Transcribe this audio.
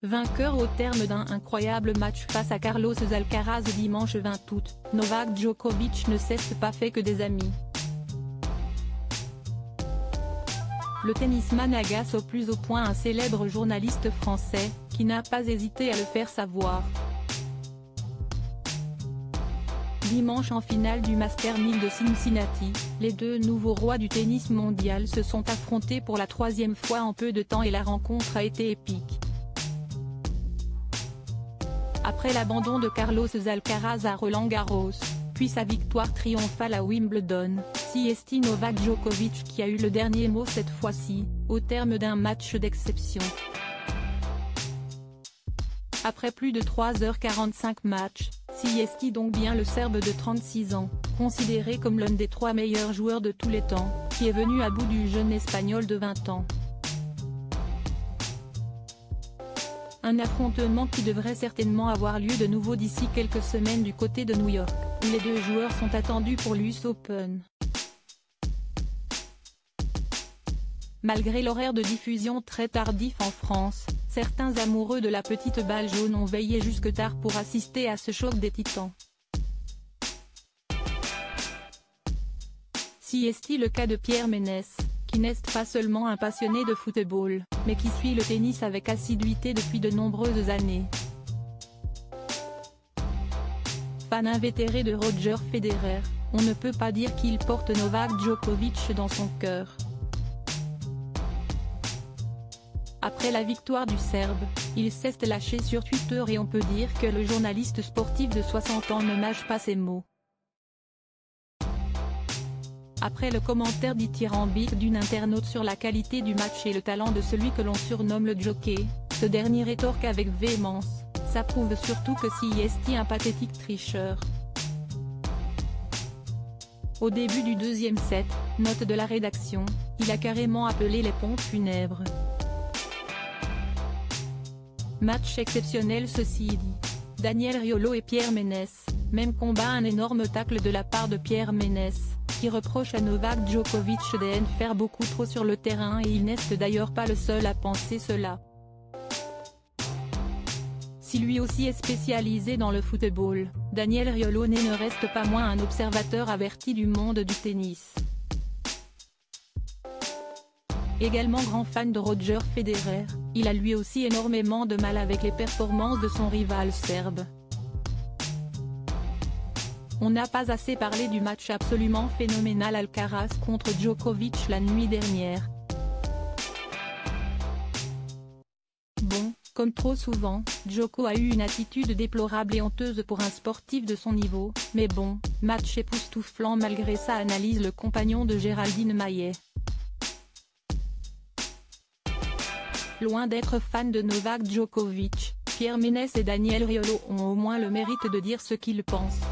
Vainqueur au terme d'un incroyable match face à Carlos Alcaraz dimanche 20 août, Novak Djokovic ne s'est pas fait que des amis. Le tennisman agace au plus haut point un célèbre journaliste français, qui n'a pas hésité à le faire savoir. Dimanche en finale du Masters 1000 de Cincinnati, les deux nouveaux rois du tennis mondial se sont affrontés pour la troisième fois en peu de temps et la rencontre a été épique. Après l'abandon de Carlos Alcaraz à Roland-Garros, puis sa victoire triomphale à Wimbledon, c'est Novak Djokovic qui a eu le dernier mot cette fois-ci, au terme d'un match d'exception. Après plus de 3h45 match, c'est donc bien le Serbe de 36 ans, considéré comme l'un des 3 meilleurs joueurs de tous les temps, qui est venu à bout du jeune Espagnol de 20 ans. Un affrontement qui devrait certainement avoir lieu de nouveau d'ici quelques semaines du côté de New York, où les deux joueurs sont attendus pour l'US Open. Malgré l'horaire de diffusion très tardif en France, certains amoureux de la petite balle jaune ont veillé jusque tard pour assister à ce choc des titans. C'est le cas de Pierre Ménès, qui n'est pas seulement un passionné de football, mais qui suit le tennis avec assiduité depuis de nombreuses années. Fan invétéré de Roger Federer, on ne peut pas dire qu'il porte Novak Djokovic dans son cœur. Après la victoire du Serbe, il s'est lâché sur Twitter et on peut dire que le journaliste sportif de 60 ans ne mâche pas ses mots. Après le commentaire dithyrambique d'une internaute sur la qualité du match et le talent de celui que l'on surnomme le jockey, ce dernier rétorque avec véhémence: ça prouve surtout que c'est un pathétique tricheur. Au début du deuxième set, note de la rédaction, il a carrément appelé les pompes funèbres. Match exceptionnel ceci dit. Daniel Riolo et Pierre Ménès, même combat. Un énorme tacle de la part de Pierre Ménès, qui reproche à Novak Djokovic de faire beaucoup trop sur le terrain et il n'est d'ailleurs pas le seul à penser cela. Si lui aussi est spécialisé dans le football, Daniel Riolo ne reste pas moins un observateur averti du monde du tennis. Également grand fan de Roger Federer, il a lui aussi énormément de mal avec les performances de son rival serbe. On n'a pas assez parlé du match absolument phénoménal Alcaraz contre Djokovic la nuit dernière. Bon, comme trop souvent, Djoko a eu une attitude déplorable et honteuse pour un sportif de son niveau, mais bon, match époustouflant malgré ça, analyse le compagnon de Géraldine Maillet. Loin d'être fan de Novak Djokovic, Pierre Ménès et Daniel Riolo ont au moins le mérite de dire ce qu'ils pensent.